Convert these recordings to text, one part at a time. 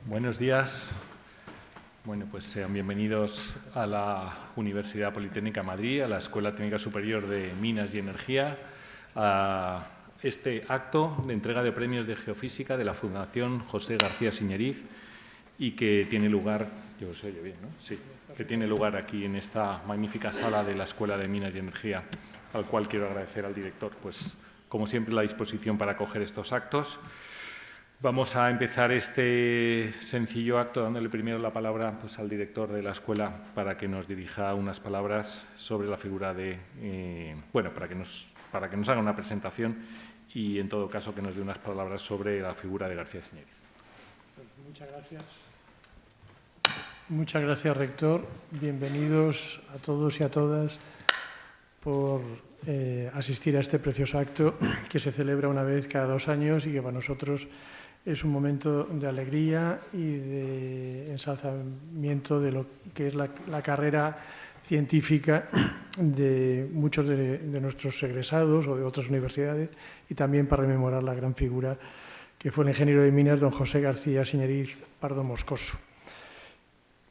Buenos días. Bueno, pues sean bienvenidos a la Universidad Politécnica de Madrid, a la Escuela Técnica Superior de Minas y Energía, a este acto de entrega de premios de Geofísica de la Fundación José García Siñeriz y que tiene lugar, yo se oye bien, ¿no? Sí, que tiene lugar aquí en esta magnífica sala de la Escuela de Minas y Energía, al cual quiero agradecer al director, pues como siempre la disposición para acoger estos actos. Vamos a empezar este sencillo acto dándole primero la palabra pues, al director de la escuela para que nos dirija unas palabras sobre la figura de, para que nos haga una presentación y, en todo caso, que nos dé unas palabras sobre la figura de García Siñeriz. Muchas gracias. Muchas gracias, rector. Bienvenidos a todos y a todas por asistir a este precioso acto que se celebra una vez cada 2 años y que para nosotros es un momento de alegría y de ensalzamiento de lo que es la carrera científica de muchos de nuestros egresados o de otras universidades y también para rememorar la gran figura que fue el ingeniero de minas don José García Siñeriz Pardo Moscoso.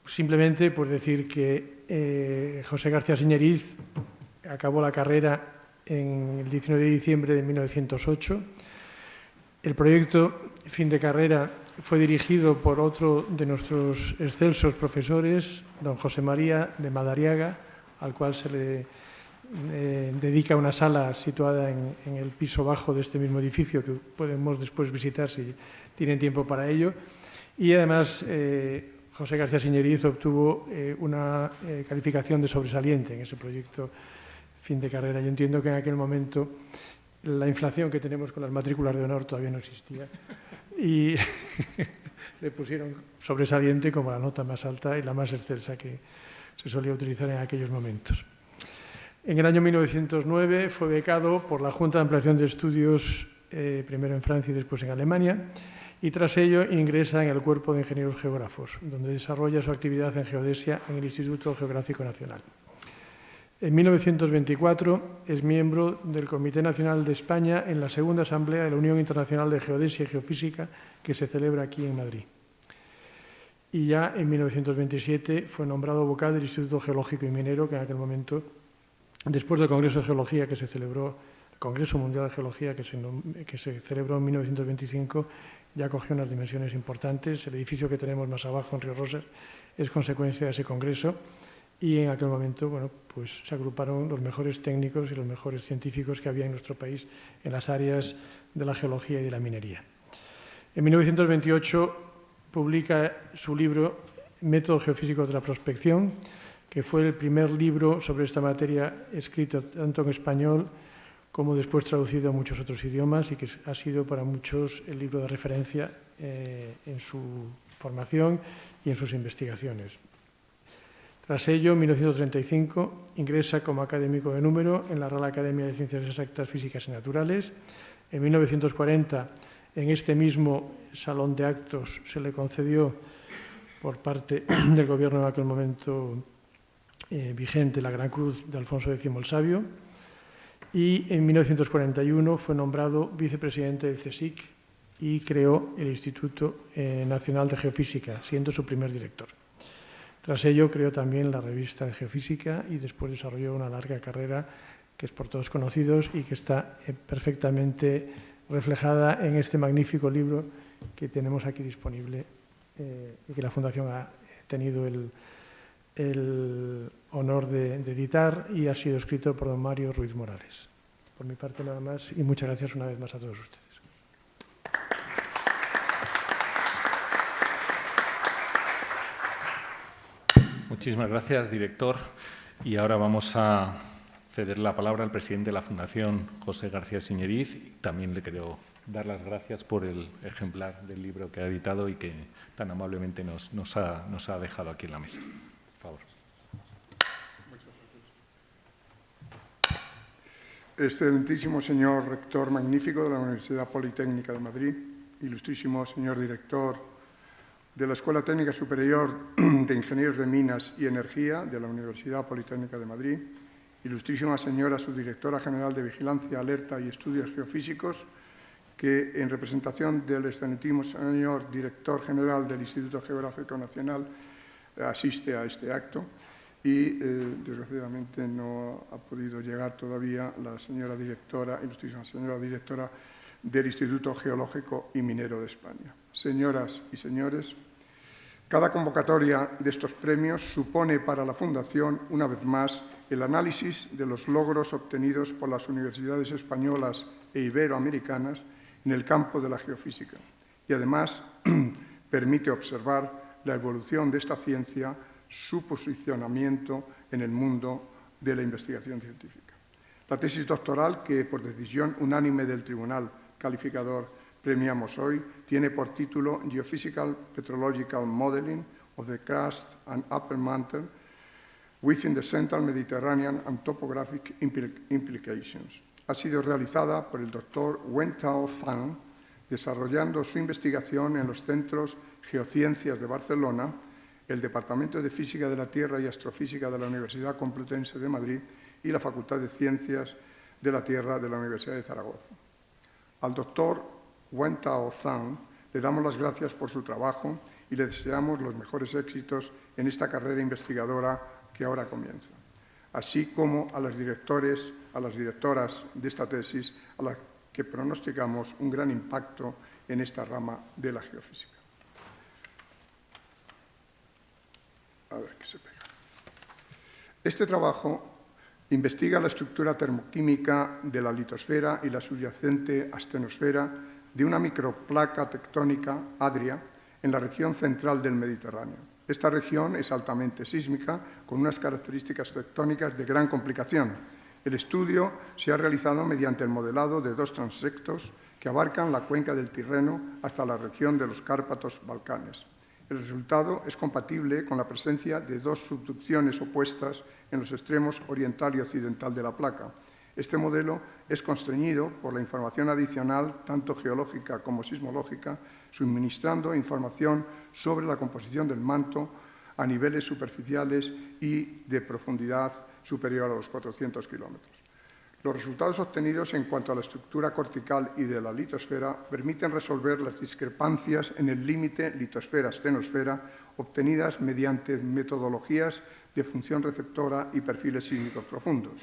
Simplemente pues decir que José García Siñeriz acabó la carrera en el 19 de diciembre de 1908. El proyecto fin de carrera fue dirigido por otro de nuestros excelsos profesores, don José María de Madariaga, al cual se le dedica una sala situada en el piso bajo de este mismo edificio, que podemos después visitar si tienen tiempo para ello. Y además, José García Siñeriz obtuvo una calificación de sobresaliente en ese proyecto fin de carrera. Yo entiendo que en aquel momento la inflación que tenemos con las matrículas de honor todavía no existía y le pusieron sobresaliente como la nota más alta y la más excelsa que se solía utilizar en aquellos momentos. En el año 1909 fue becado por la Junta de Ampliación de Estudios, primero en Francia y después en Alemania, y tras ello ingresa en el Cuerpo de Ingenieros Geógrafos, donde desarrolla su actividad en geodesia en el Instituto Geográfico Nacional. En 1924 es miembro del Comité Nacional de España en la segunda Asamblea de la Unión Internacional de Geodesia y Geofísica que se celebra aquí en Madrid. Y ya en 1927 fue nombrado vocal del Instituto Geológico y Minero, que en aquel momento, después del Congreso de Geología que se celebró, el Congreso Mundial de Geología que se celebró en 1925, ya cogió unas dimensiones importantes. El edificio que tenemos más abajo en Río Rosas es consecuencia de ese congreso. Y en aquel momento, bueno, pues se agruparon los mejores técnicos y los mejores científicos que había en nuestro país en las áreas de la geología y de la minería. En 1928 publica su libro Métodos Geofísicos de la Prospección, que fue el primer libro sobre esta materia escrito tanto en español como después traducido a muchos otros idiomas y que ha sido para muchos el libro de referencia en su formación y en sus investigaciones. Tras ello, en 1935, ingresa como académico de número en la Real Academia de Ciencias Exactas, Físicas y Naturales. En 1940, en este mismo salón de actos, se le concedió por parte del gobierno en aquel momento vigente la Gran Cruz de Alfonso X el Sabio. Y en 1941 fue nombrado vicepresidente del CSIC y creó el Instituto Nacional de Geofísica, siendo su primer director. Tras ello, creó también la revista de Geofísica y después desarrolló una larga carrera que es por todos conocidos y que está perfectamente reflejada en este magnífico libro que tenemos aquí disponible y que la Fundación ha tenido el honor de editar y ha sido escrito por don Mario Ruiz Morales. Por mi parte nada más y muchas gracias una vez más a todos ustedes. Muchísimas gracias, director. Y ahora vamos a ceder la palabra al presidente de la Fundación, José García Siñeriz. También le quiero dar las gracias por el ejemplar del libro que ha editado y que tan amablemente nos ha dejado aquí en la mesa. Por favor. Excelentísimo señor rector magnífico de la Universidad Politécnica de Madrid, ilustrísimo señor director de la Escuela Técnica Superior de Ingenieros de Minas y Energía de la Universidad Politécnica de Madrid, ilustrísima señora subdirectora general de Vigilancia, Alerta y Estudios Geofísicos que, en representación del excelentísimo señor director general del Instituto Geográfico Nacional, asiste a este acto y, desgraciadamente, no ha podido llegar todavía la señora directora, ilustrísima señora directora del Instituto Geológico y Minero de España. Señoras y señores, cada convocatoria de estos premios supone para la Fundación, una vez más, el análisis de los logros obtenidos por las universidades españolas e iberoamericanas en el campo de la geofísica y, además, permite observar la evolución de esta ciencia, su posicionamiento en el mundo de la investigación científica. La tesis doctoral, que por decisión unánime del Tribunal Calificador premiamos hoy, tiene por título Geophysical Petrological Modeling of the Crust and Upper Mantle within the Central Mediterranean and Topographic Implications. Ha sido realizada por el Dr. Wentao Zhang, desarrollando su investigación en los Centros Geociencias de Barcelona, el Departamento de Física de la Tierra y Astrofísica de la Universidad Complutense de Madrid y la Facultad de Ciencias de la Tierra de la Universidad de Zaragoza. Al Dr. Wentao Zhang le damos las gracias por su trabajo y le deseamos los mejores éxitos en esta carrera investigadora que ahora comienza, así como a las directoras de esta tesis, a las que pronosticamos un gran impacto en esta rama de la geofísica. A ver qué se pega. Este trabajo investiga la estructura termoquímica de la litosfera y la subyacente astenosfera de una microplaca tectónica, Adria, en la región central del Mediterráneo. Esta región es altamente sísmica, con unas características tectónicas de gran complicación. El estudio se ha realizado mediante el modelado de dos transectos que abarcan la cuenca del Tirreno hasta la región de los Cárpatos Balcanes. El resultado es compatible con la presencia de dos subducciones opuestas en los extremos oriental y occidental de la placa. Este modelo es constreñido por la información adicional, tanto geológica como sismológica, suministrando información sobre la composición del manto a niveles superficiales y de profundidad superior a los 400 kilómetros. Los resultados obtenidos en cuanto a la estructura cortical y de la litosfera permiten resolver las discrepancias en el límite litosfera-astenosfera obtenidas mediante metodologías de función receptora y perfiles sísmicos profundos.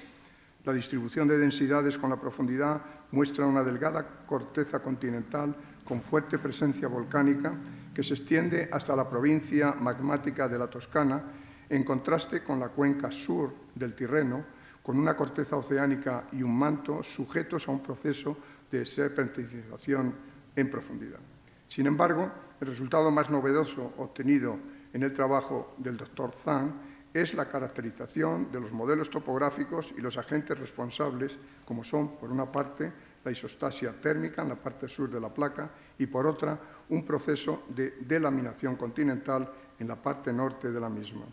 La distribución de densidades con la profundidad muestra una delgada corteza continental con fuerte presencia volcánica que se extiende hasta la provincia magmática de la Toscana, en contraste con la cuenca sur del Tirreno, con una corteza oceánica y un manto sujetos a un proceso de serpentización en profundidad. Sin embargo, el resultado más novedoso obtenido en el trabajo del Dr. Zhang es la caracterización de los modelos topográficos y los agentes responsables, como son, por una parte, la isostasia térmica en la parte sur de la placa y, por otra, un proceso de delaminación continental en la parte norte de la misma.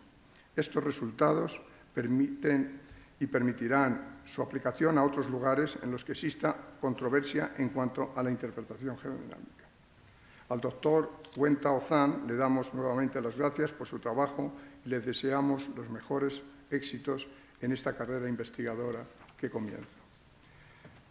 Estos resultados permitirán su aplicación a otros lugares en los que exista controversia en cuanto a la interpretación geodinámica. Al doctor Wentao Zhang le damos nuevamente las gracias por su trabajo y le deseamos los mejores éxitos en esta carrera investigadora que comienza.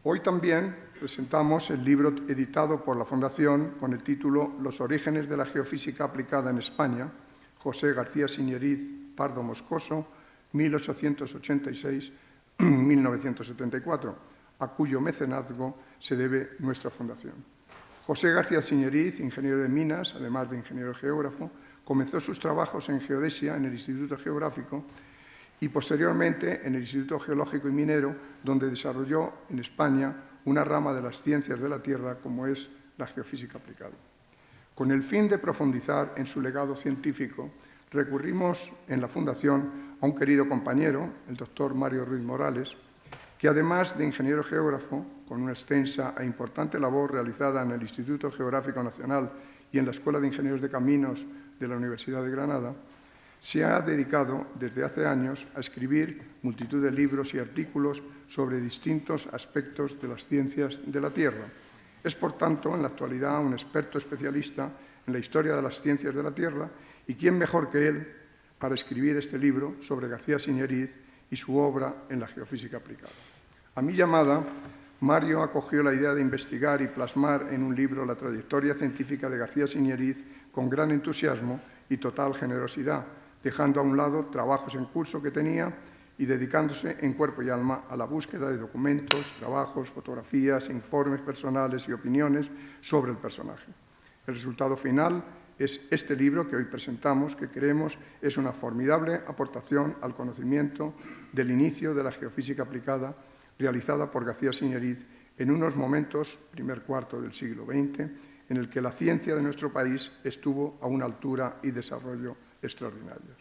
Hoy también presentamos el libro editado por la Fundación con el título Los orígenes de la geofísica aplicada en España, José García Siñeriz Pardo Moscoso, 1886-1974, a cuyo mecenazgo se debe nuestra fundación. José García Siñeriz, ingeniero de minas, además de ingeniero geógrafo, comenzó sus trabajos en geodesia en el Instituto Geográfico y posteriormente en el Instituto Geológico y Minero, donde desarrolló en España una rama de las ciencias de la Tierra como es la geofísica aplicada. Con el fin de profundizar en su legado científico, recurrimos en la Fundación a un querido compañero, el doctor Mario Ruiz Morales, que además de ingeniero geógrafo, con una extensa e importante labor realizada en el Instituto Geográfico Nacional y en la Escuela de Ingenieros de Caminos de la Universidad de Granada, se ha dedicado desde hace años a escribir multitud de libros y artículos sobre distintos aspectos de las ciencias de la Tierra. Es, por tanto, en la actualidad un experto especialista en la historia de las ciencias de la Tierra y quién mejor que él para escribir este libro sobre García Siñeriz y su obra en la geofísica aplicada. A mi llamada, Mario acogió la idea de investigar y plasmar en un libro la trayectoria científica de García Signeríz con gran entusiasmo y total generosidad, dejando a un lado trabajos en curso que tenía y dedicándose en cuerpo y alma a la búsqueda de documentos, trabajos, fotografías, informes personales y opiniones sobre el personaje. El resultado final es este libro que hoy presentamos, que creemos es una formidable aportación al conocimiento del inicio de la geofísica aplicada realizada por García Signeríz en unos momentos, primer cuarto del siglo XX, en el que la ciencia de nuestro país estuvo a una altura y desarrollo extraordinarios.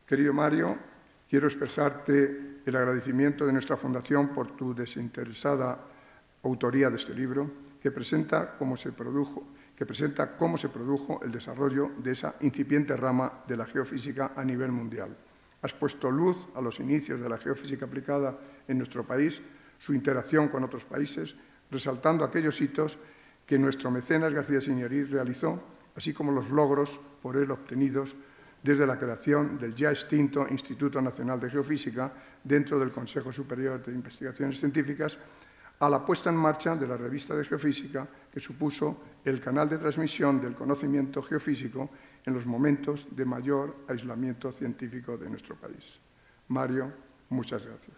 Querido Mario, quiero expresarte el agradecimiento de nuestra Fundación por tu desinteresada autoría de este libro, que presenta cómo se produjo el desarrollo de esa incipiente rama de la geofísica a nivel mundial. Has puesto luz a los inicios de la geofísica aplicada en nuestro país, su interacción con otros países, resaltando aquellos hitos que nuestro mecenas García Signeríz realizó, así como los logros por él obtenidos desde la creación del ya extinto Instituto Nacional de Geofísica dentro del Consejo Superior de Investigaciones Científicas, a la puesta en marcha de la revista de Geofísica, que supuso el canal de transmisión del conocimiento geofísico en los momentos de mayor aislamiento científico de nuestro país. Mario, muchas gracias.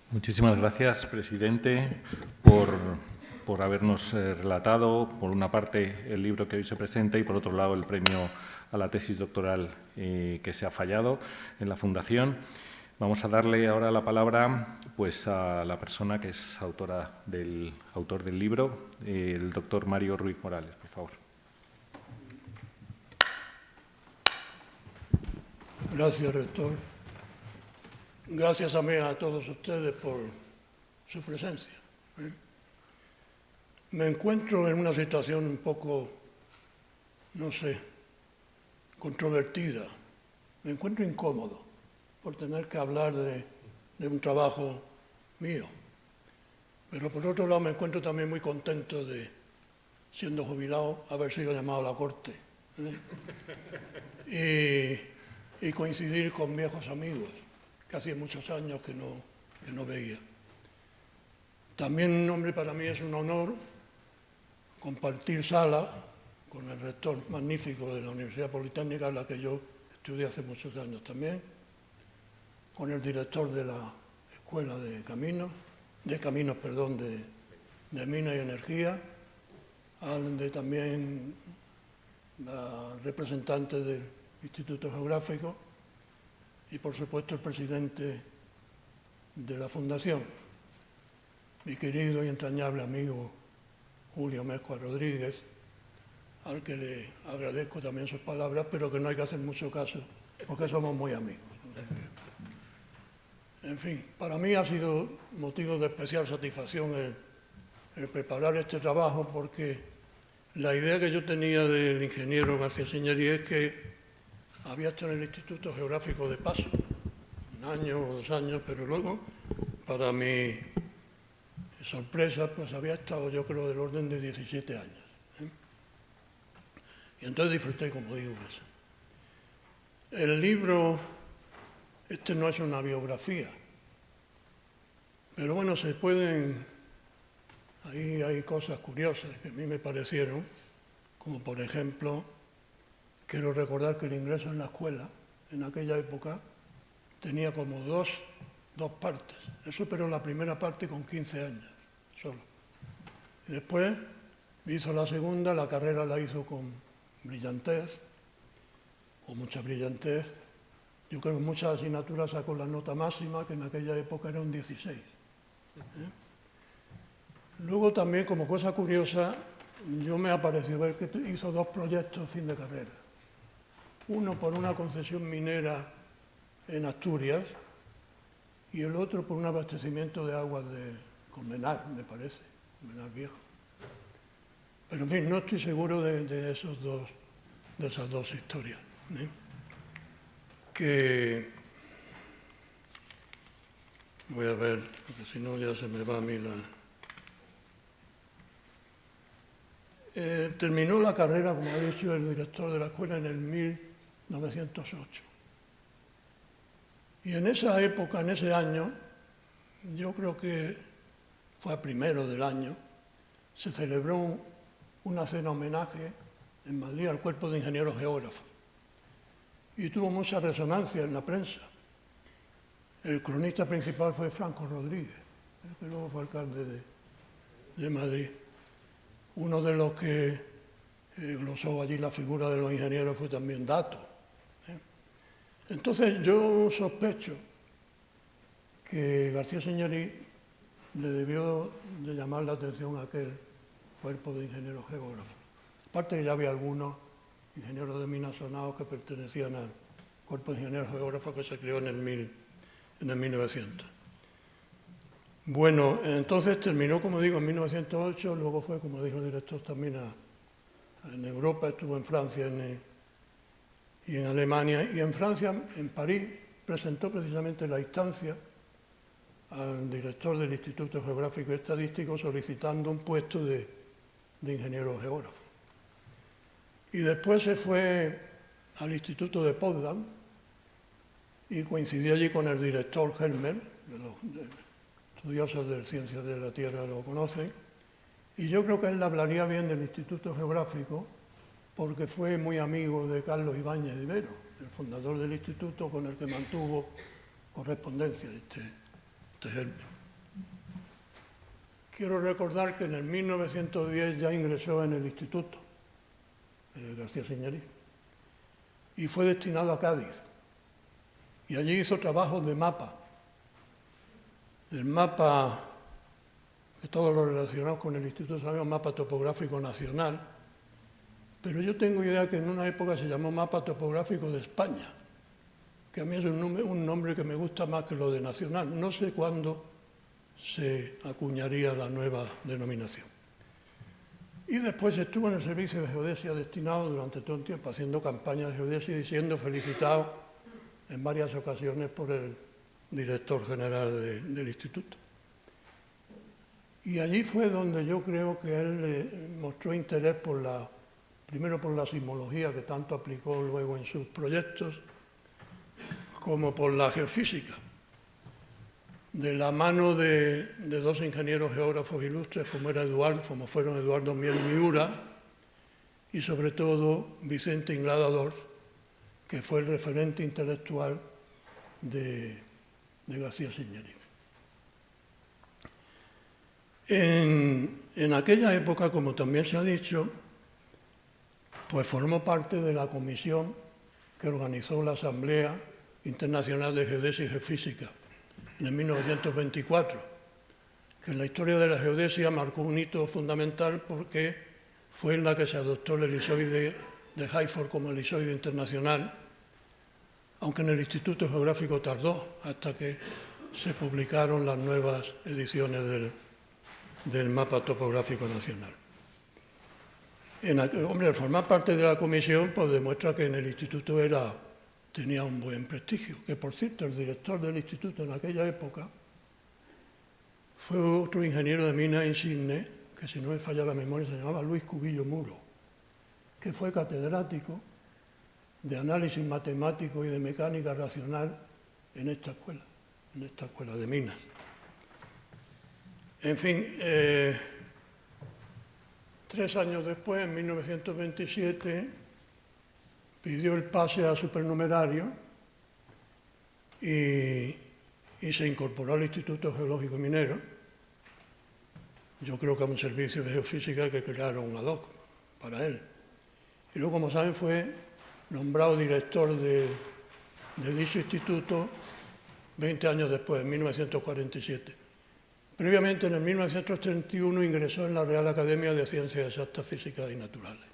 Muchísimas gracias, presidente, por habernos relatado, por una parte, el libro que hoy se presenta y, por otro lado, el premio a la tesis doctoral que se ha fallado en la Fundación. Vamos a darle ahora la palabra pues, a la persona que es autor del libro, el doctor Mario Ruiz Morales, por favor. Gracias, rector. Gracias también a todos ustedes por su presencia. Me encuentro en una situación un poco, no sé, controvertida. Me encuentro incómodo por tener que hablar de un trabajo mío. Pero por otro lado me encuentro también muy contento de, siendo jubilado, haber sido llamado a la corte. Y coincidir con viejos amigos, que hacía muchos años que no veía. También, hombre, para mí es un honor compartir sala con el rector magnífico de la Universidad Politécnica, en la que yo estudié hace muchos años también, con el director de la Escuela de Minas y Energía, también la representante del Instituto Geográfico y, por supuesto, el presidente de la Fundación, mi querido y entrañable amigo Julio Mezcua Rodríguez, al que le agradezco también sus palabras, pero que no hay que hacer mucho caso, porque somos muy amigos. En fin, para mí ha sido motivo de especial satisfacción el preparar este trabajo, porque la idea que yo tenía del ingeniero García Signeríz es que había estado en el Instituto Geográfico de paso, 1 año o 2 años, pero luego, para mi sorpresa, pues había estado, yo creo, del orden de 17 años. Y entonces disfruté, como digo, eso. El libro, este no es una biografía, pero bueno, ahí hay cosas curiosas que a mí me parecieron, como por ejemplo, quiero recordar que el ingreso en la escuela, en aquella época, tenía como dos partes. Él superó la primera parte con 15 años, solo. Y después hizo la segunda, la carrera la hizo con brillantez, o mucha brillantez. Yo creo que en muchas asignaturas sacó la nota máxima, que en aquella época era un 16. Luego también, como cosa curiosa, yo me ha parecido ver que hizo 2 proyectos fin de carrera. Uno por una concesión minera en Asturias y el otro por un abastecimiento de aguas de Colmenar, me parece, Colmenar Viejo. Pero en fin, no estoy seguro de esas dos historias. Que voy a ver, porque si no ya se me va a mí la... Terminó la carrera, como ha dicho el director de la escuela, en el 1908. Y en esa época, en ese año, yo creo que fue a primero del año, se celebró una cena homenaje en Madrid al Cuerpo de Ingenieros Geógrafos. Y tuvo mucha resonancia en la prensa. El cronista principal fue Franco Rodríguez, el que luego fue alcalde de Madrid. Uno de los que glosó allí la figura de los ingenieros fue también Dato. Entonces yo sospecho que García Señorí le debió de llamar la atención a aquel Cuerpo de Ingenieros Geógrafos. Aparte que ya había algunos ingenieros de minas sonados que pertenecían al Cuerpo de Ingenieros Geógrafos que se creó en el 1900. Bueno, entonces terminó, como digo, en 1908, luego fue, como dijo el director, también en Europa, estuvo en Francia y en Alemania. Y en Francia, en París, presentó precisamente la instancia al director del Instituto Geográfico y Estadístico solicitando un puesto de ingeniero geógrafo. Y después se fue al Instituto de Potsdam y coincidió allí con el director Helmer, los estudiosos de ciencias de la Tierra lo conocen, y yo creo que él hablaría bien del Instituto Geográfico porque fue muy amigo de Carlos Ibáñez de Ibero, el fundador del instituto con el que mantuvo correspondencia este Helmer. Quiero recordar que en el 1910 ya ingresó en el instituto García Señorí y fue destinado a Cádiz. Y allí hizo trabajos de mapa, del mapa que todos los relacionados con el instituto sabemos, mapa topográfico nacional, pero yo tengo idea que en una época se llamó mapa topográfico de España, que a mí es un nombre que me gusta más que lo de nacional. No sé cuándo se acuñaría la nueva denominación. Y después estuvo en el servicio de geodesia destinado durante todo el tiempo haciendo campañas de geodesia y siendo felicitado en varias ocasiones por el director general del instituto. Y allí fue donde yo creo que él mostró interés primero por la sismología, que tanto aplicó luego en sus proyectos, como por la geofísica, de la mano de dos ingenieros geógrafos ilustres como fueron Eduardo Mier Miura y sobre todo Vicente Inglada Dors, que fue el referente intelectual de García Señorí. En aquella época, como también se ha dicho, pues formó parte de la comisión que organizó la Asamblea Internacional de Geodesia y Geofísica en el 1924, que en la historia de la geodesia marcó un hito fundamental porque fue en la que se adoptó el elisoide de Hayford como elisoide internacional, aunque en el Instituto Geográfico tardó hasta que se publicaron las nuevas ediciones del mapa topográfico nacional. Al formar parte de la comisión, pues demuestra que en el instituto tenía un buen prestigio, que por cierto el director del instituto en aquella época fue otro ingeniero de minas insigne, que si no me falla la memoria se llamaba Luis Cubillo Muro, que fue catedrático de análisis matemático y de mecánica racional en esta escuela de minas. En fin, 3 años después, en 1927, pidió el pase a supernumerario y se incorporó al Instituto Geológico Minero. Yo creo que a un servicio de geofísica que crearon ad hoc para él. Y luego, como saben, fue nombrado director de dicho instituto 20 años después, en 1947. Previamente, en el 1931, ingresó en la Real Academia de Ciencias Exactas, Físicas y Naturales.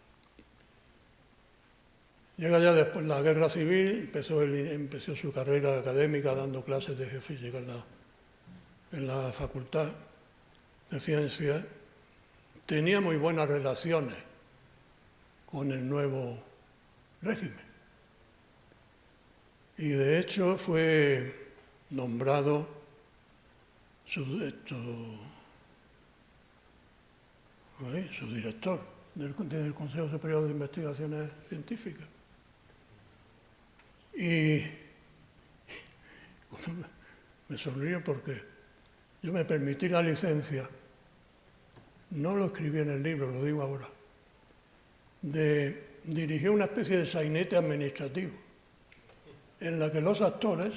Llega ya después la Guerra Civil, empezó su carrera académica dando clases de geofísica en la Facultad de Ciencias. Tenía muy buenas relaciones con el nuevo régimen. Y de hecho fue nombrado su director del Consejo Superior de Investigaciones Científicas. Y me sonrío porque yo me permití la licencia, no lo escribí en el libro, lo digo ahora, de dirigir una especie de sainete administrativo, en la que los actores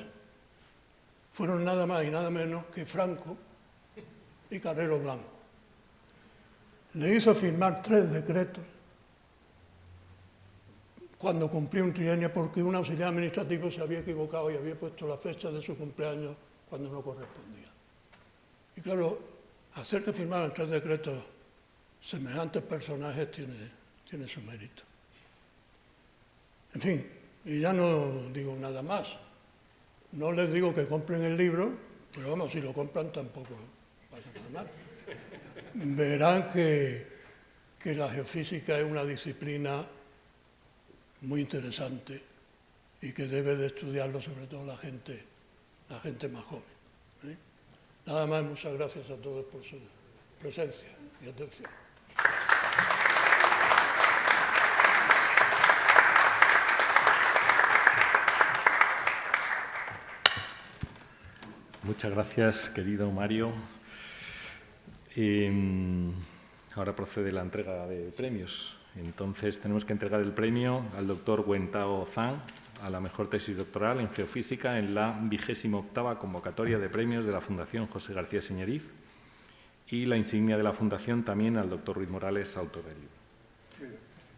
fueron nada más y nada menos que Franco y Carrero Blanco. Le hizo firmar 3 decretos cuando cumplió un trienio porque un auxiliar administrativo se había equivocado y había puesto la fecha de su cumpleaños cuando no correspondía. Y claro, hacer que firmaran 3 decretos semejantes personajes tiene su mérito. En fin, y ya no digo nada más. No les digo que compren el libro, pero vamos, si lo compran tampoco pasa nada mal. Verán que la geofísica es una disciplina muy interesante y que debe de estudiarlo sobre todo la gente más joven. Nada más, muchas gracias a todos por su presencia y atención. Muchas gracias, querido Mario. Ahora procede la entrega de premios. Entonces, tenemos que entregar el premio al doctor Wentao Zhang a la mejor tesis doctoral en geofísica en la 28ª convocatoria de premios de la Fundación José García Señoriz y la insignia de la Fundación también al doctor Ruiz Morales, autor del libro.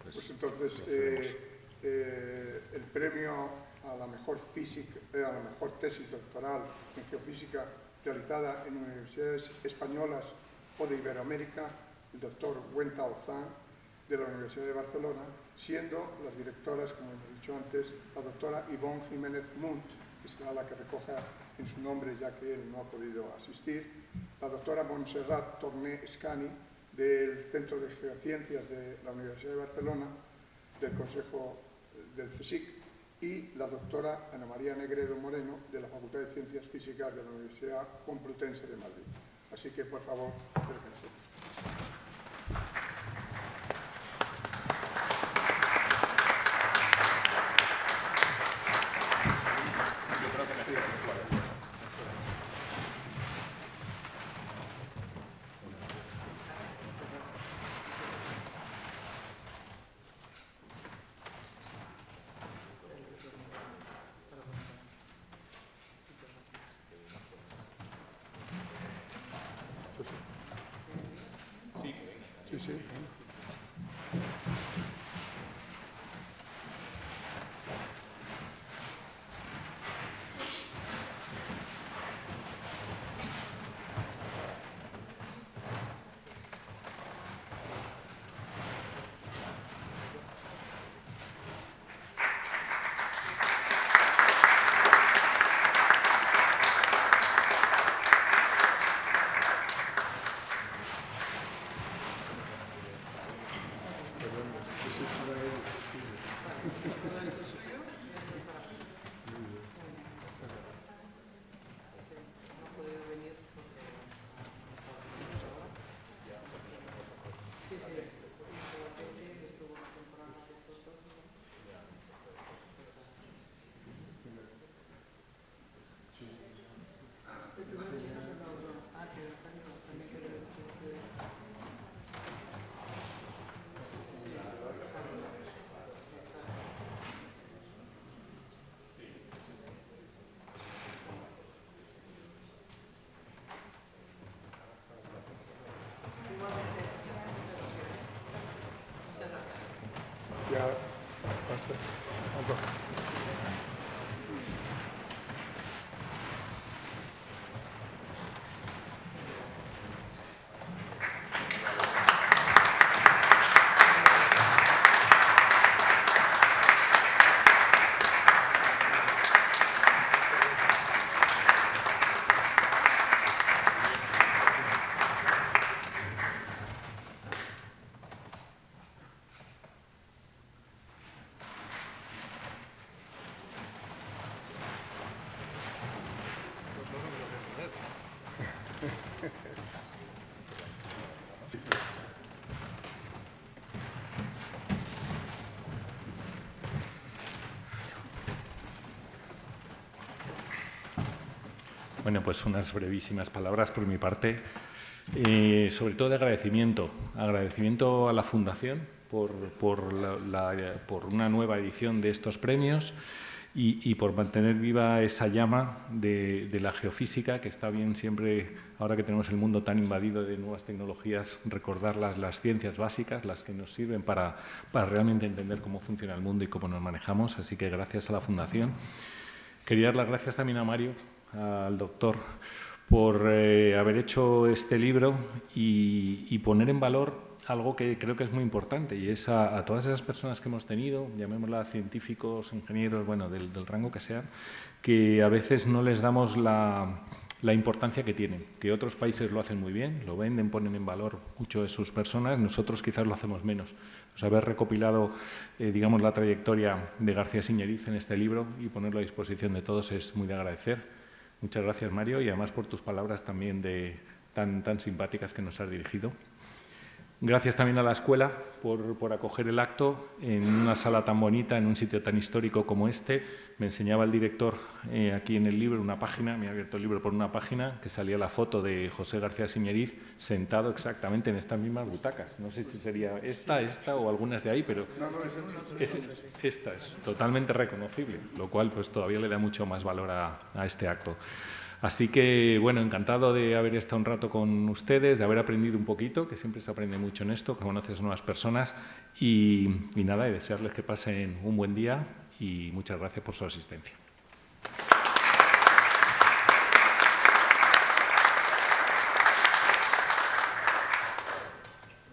Pues entonces, el premio a la mejor tesis doctoral en geofísica realizada en universidades españolas o de Iberoamérica, el doctor Wentao Zhang, de la Universidad de Barcelona, siendo las directoras, como hemos dicho antes, la doctora Ivonne Jiménez Munt, que será la que recoja en su nombre ya que él no ha podido asistir, la doctora Montserrat Torné Escani, del Centro de Geociencias de la Universidad de Barcelona, del Consejo del CSIC, y la doctora Ana María Negredo Moreno, de la Facultad de Ciencias Físicas de la Universidad Complutense de Madrid. Así que, por favor, acérquense. Sí, sí. Ya pasa. Bueno, pues unas brevísimas palabras por mi parte, sobre todo de agradecimiento. Agradecimiento a la Fundación por una nueva edición de estos premios y por mantener viva esa llama de la geofísica, que está bien siempre, ahora que tenemos el mundo tan invadido de nuevas tecnologías, recordar las ciencias básicas, las que nos sirven para realmente entender cómo funciona el mundo y cómo nos manejamos. Así que gracias a la Fundación. Quería dar las gracias también a Mario, al doctor, por haber hecho este libro y poner en valor algo que creo que es muy importante, y es a todas esas personas que hemos tenido, llamémoslas científicos, ingenieros, bueno, del rango que sean, que a veces no les damos la importancia que tienen, que otros países lo hacen muy bien, lo venden, ponen en valor mucho de sus personas, nosotros quizás lo hacemos menos. Pues haber recopilado, digamos, la trayectoria de García Siñeriz en este libro y ponerlo a disposición de todos es muy de agradecer. Muchas gracias, Mario, y además por tus palabras también tan simpáticas que nos has dirigido. Gracias también a la escuela por acoger el acto en una sala tan bonita, en un sitio tan histórico como este. Me enseñaba el director aquí en el libro una página, me ha abierto el libro por una página, que salía la foto de José García Siñeriz sentado exactamente en estas mismas butacas. No sé si sería esta o algunas de ahí, pero esta es totalmente reconocible, lo cual pues todavía le da mucho más valor a este acto. Así que, bueno, encantado de haber estado un rato con ustedes, de haber aprendido un poquito, que siempre se aprende mucho en esto, que conoces nuevas personas y nada, y desearles que pasen un buen día y muchas gracias por su asistencia.